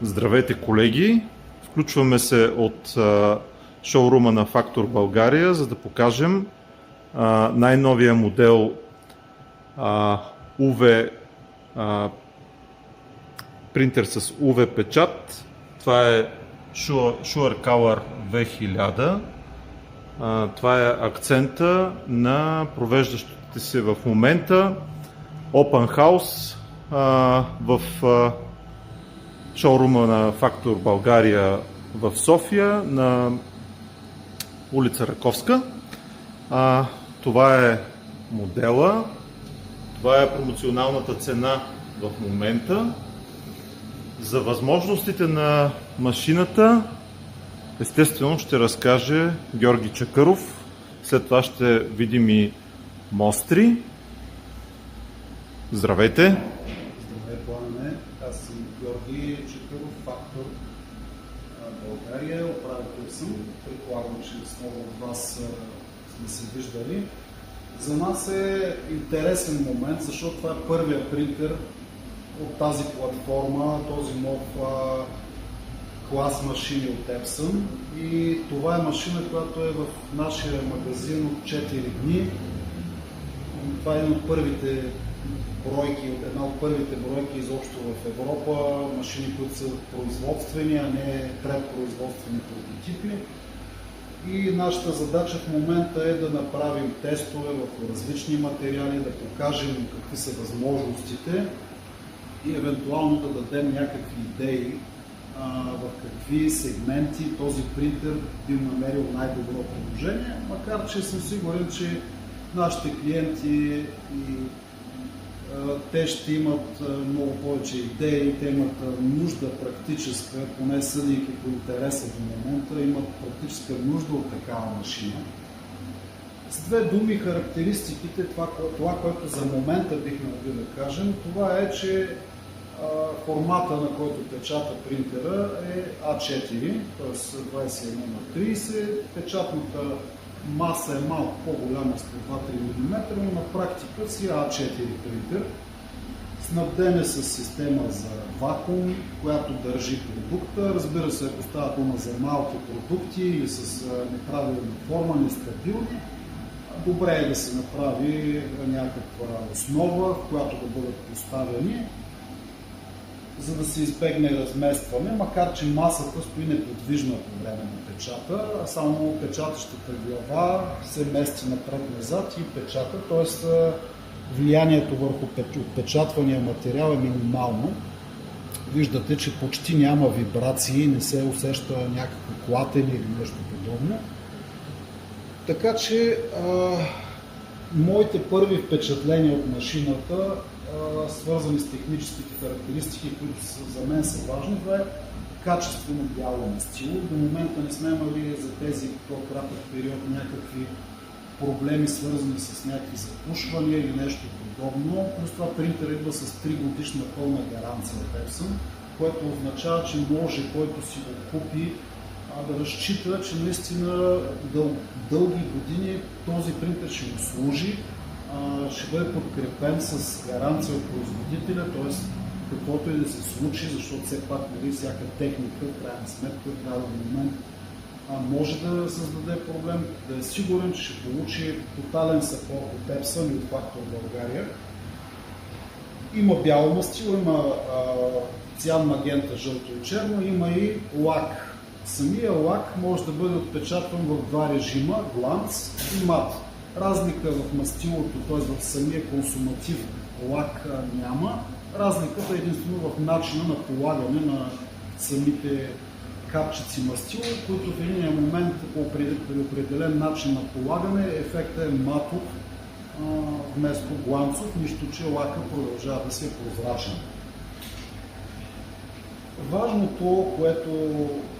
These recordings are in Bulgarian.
Здравейте, колеги! Включваме се от шоурума на Фактор България, за да покажем най-новия модел UV принтер с UV печат. Това е Shure Color V1000. Това е акцента на провеждащите се в момента Open House в шоурума на Фактор България в София на улица Раковска. Това е модела, това е промоционалната цена в момента. За възможностите на машината естествено ще разкаже Георги Чакъров. След това ще видим и мостри. Здравейте! Здравей, Пламене! Аз съм Георги Чакъров, Фактор България, управител съм. Предполагам, че с много от вас сме се виждали. За нас е интересен момент, защото това е първият принтер от тази платформа, този нов клас машини от Epson. И това е машина, която е в нашия магазин от 4 дни. Това е една от първите бройки изобщо в Европа, машини, които са производствени, а не предпроизводствени прототипи. И нашата задача в момента е да направим тестове в различни материали, да покажем какви са възможностите и евентуално да дадем някакви идеи в какви сегменти този принтер би намерил най-добро положение, макар че съм сигурен, че нашите клиенти те ще имат много повече идеи, те имат нужда практическа, поне съдейки по интереса до момента, имат практическа нужда от такава машина. С две думи характеристиките, това, което за момента бихме могли да кажем, това е, че формата, на който печата принтера е А4, т.е. 21 на 30, печатната маса е малко по-голяма с 2-3 мм, но на практика си А4 принтер. Снабден е с система за вакуум, която държи продукта. Разбира се, ако става дума за малки продукти или с неправилна форма, нестабилни, добре е да се направи някаква основа, в която да бъдат поставени, за да се избегне разместване, макар че масата стои неподвижна по време на печата, а само печатащата глава се мести напред-назад и печата, т.е. влиянието върху отпечатвания материал е минимално. Виждате, че почти няма вибрации, не се усеща някакво клатене или нещо подобно. Така че моите първи впечатления от машината, свързани с техническите характеристики, които за мен са важни, това е качествено бяло настило. До момента не сме имали за тези по-кратък период някакви проблеми, свързани с някакви запушвания или нещо подобно. Плюс това принтер идва с 3 годишна пълна гаранция от Epson, което означава, че може, който си го купи, да разчита, че наистина дълги години този принтер ще го служи, ще бъде подкрепен с гаранция от производителя, т.е. каквото и да се случи, защото все пак всяка техника, в крайна сметка, в даден момент може да създаде проблем, да е сигурен, че ще получи тотален съпорт от Epson и от Фактор България. Има бяло мастило, има цян, магента, жълто и черно, има и лак. Самия лак може да бъде отпечатан в два режима – гланц и мат. Разлика в мастилото, т.е. в самия консуматив лак няма. Разликата е единствено в начина на полагане на самите капчици мастило, които в един момент при определен начин на полагане ефектът е матов вместо гланцов, нищо че лака продължава да се е прозрачен. Важното, което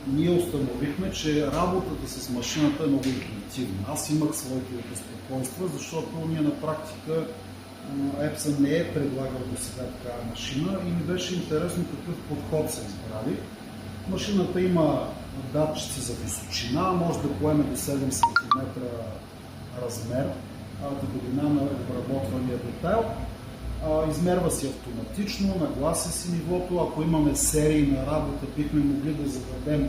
ние установихме, че работата с машината е много интуитивна. Аз имах своите безпокойства, защото ние на практика Epson не е предлагал до сега такава машина и ми беше интересно какъв подход се избрали. Машината има датчици за височина, може да поеме до 7 см размер, дебелина на обработвания детайл. измерва се автоматично, наглася си нивото. Ако имаме серии на работа, бихме могли да зададем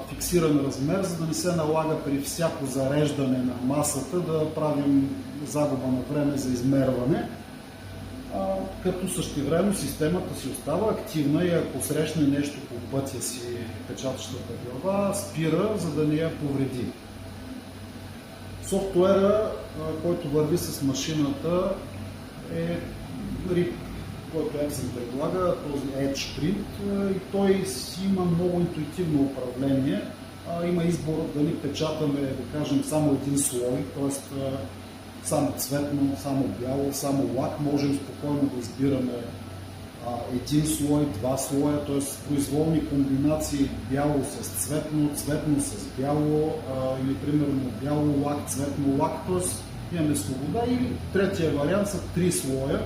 фиксиран размер, за да не се налага при всяко зареждане на масата да правим загуба на време за измерване. Като същевременно системата си остава активна и ако срещне нещо по пътя си печатащата глава, спира, за да не я повреди. Софтуера, който върви с машината, е RIP, който Epson предлага, този Edge Print, и той си има много интуитивно управление. Има избор дали печатаме, да кажем, само един слой, т.е. само цветно, само бяло, само лак. Можем спокойно да избираме един слой, два слоя, т.е. произволни комбинации бяло с цветно, цветно с бяло или примерно бяло лак, цветно лак, т.е. имаме свобода. И третия вариант са три слоя,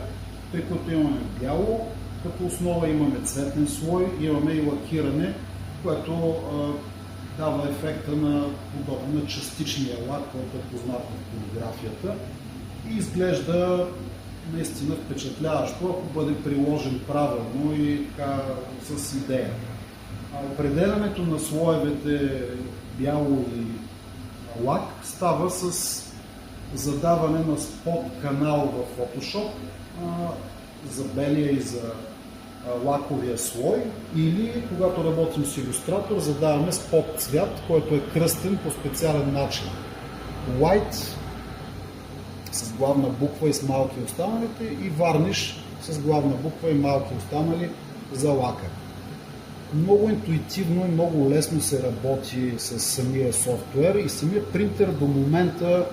при които имаме бяло, като основа имаме цветен слой, имаме и лакиране, което дава ефекта на подобно на частичния лак, който е познат в полиграфията и изглежда наистина впечатляващо, ако бъде приложен правилно и така с идея. Определянето на слоевете бяло и лак става с задаване на спот канал в Photoshop за белия и за лаковия слой, или когато работим с илюстратор, задаваме спот цвят, който е кръстен по специален начин. White с главна буква и с малки останалите и варниш с главна буква и малки останали за лака. Много интуитивно и много лесно се работи с самия софтуер и самия принтер до момента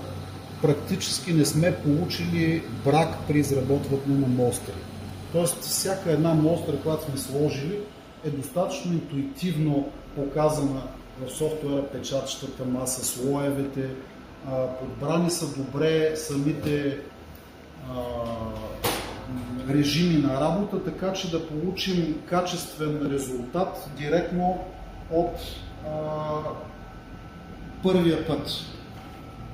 практически не сме получили брак при изработването на мостри. Тоест всяка една мостра, която сме сложили, е достатъчно интуитивно показана в софтуера печатащата маса, слоевете, подбрани са добре самите режими на работа, така че да получим качествен резултат директно от първия път.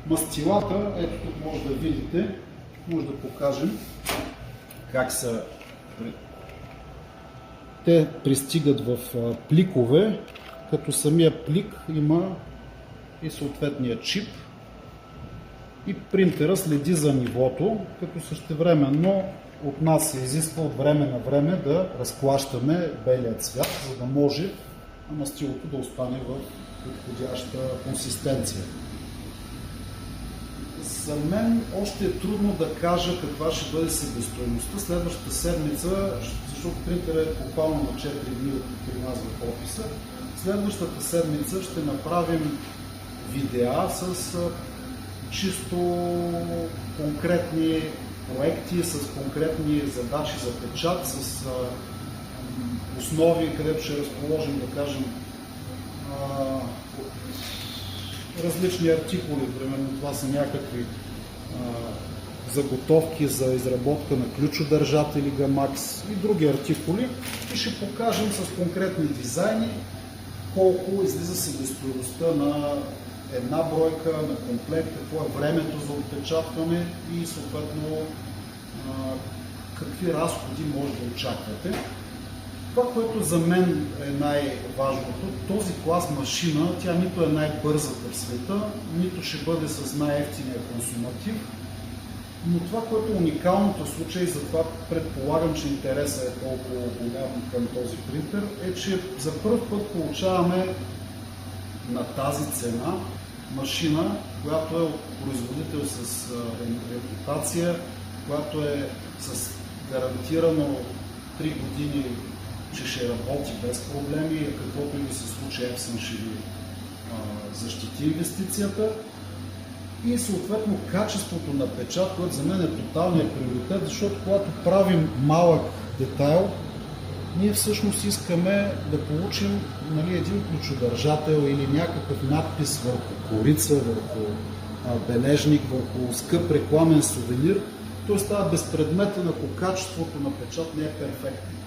Мастилата, ето тук може да видите, може да покажем как са. Те пристигат в пликове, като самия плик има и съответния чип и принтера следи за нивото, като същевременно от нас се изисква от време на време да разклащаме белия цвят, за да може мастилото да остане в подходяща консистенция. За мен още е трудно да кажа каква ще бъде себестойността следващата седмица, защото принтерът е буквално на 4 дни при нас в офиса. Следващата седмица ще направим видеа с чисто конкретни проекти, с конкретни задачи за печат, с основи, където ще разположим, да кажем, различни артикули, примерно това са някакви заготовки за изработка на ключодържатели Gamax и други артикули и ще покажем с конкретни дизайни колко излиза себестойността на една бройка, на комплект, какво е времето за отпечатване и съответно какви разходи може да очаквате. Това, което за мен е най-важното, този клас машина, тя нито е най-бързата в света, нито ще бъде с най-евтиния консуматив, но това, което е уникалното в случай, и затова предполагам, че интересът е толкова голям към този принтер, е, че за първ път получаваме на тази цена машина, която е от производител с репутация, която е с гарантирано 3 години, че ще работи без проблеми и каквото и да се случи, Epson ще ви защити инвестицията. И съответно качеството на печат, което за мен е тоталният приоритет, защото когато правим малък детайл, ние всъщност искаме да получим един ключодържател или някакъв надпис върху корица, върху бележник, върху скъп рекламен сувенир. Той става безпредметен, ако качеството на печат не е перфектно.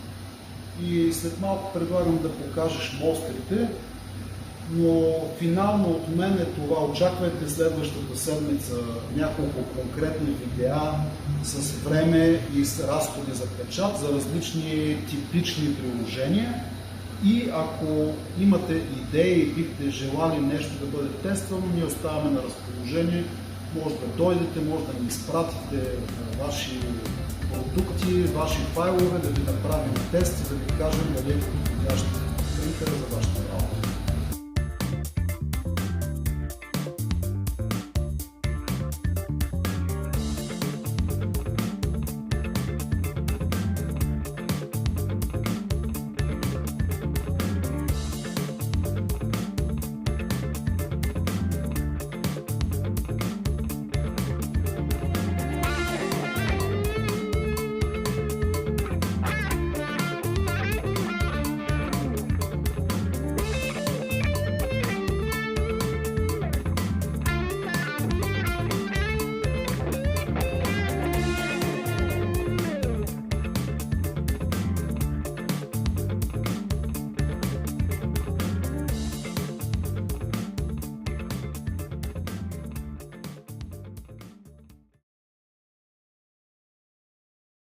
И след малко предлагам да покажеш мострите, но финално от мен е това. Очаквайте следващата седмица няколко конкретни видеа с време и с разходи за печат за различни типични приложения. И ако имате идеи и бихте желали нещо да бъде тествано, ние оставаме на разположение. Може да дойдете, може да ни изпратите ваши продукти, ваши файлове, да ви направим тест и да ви кажем дали е подходящ принтера за вашата работа.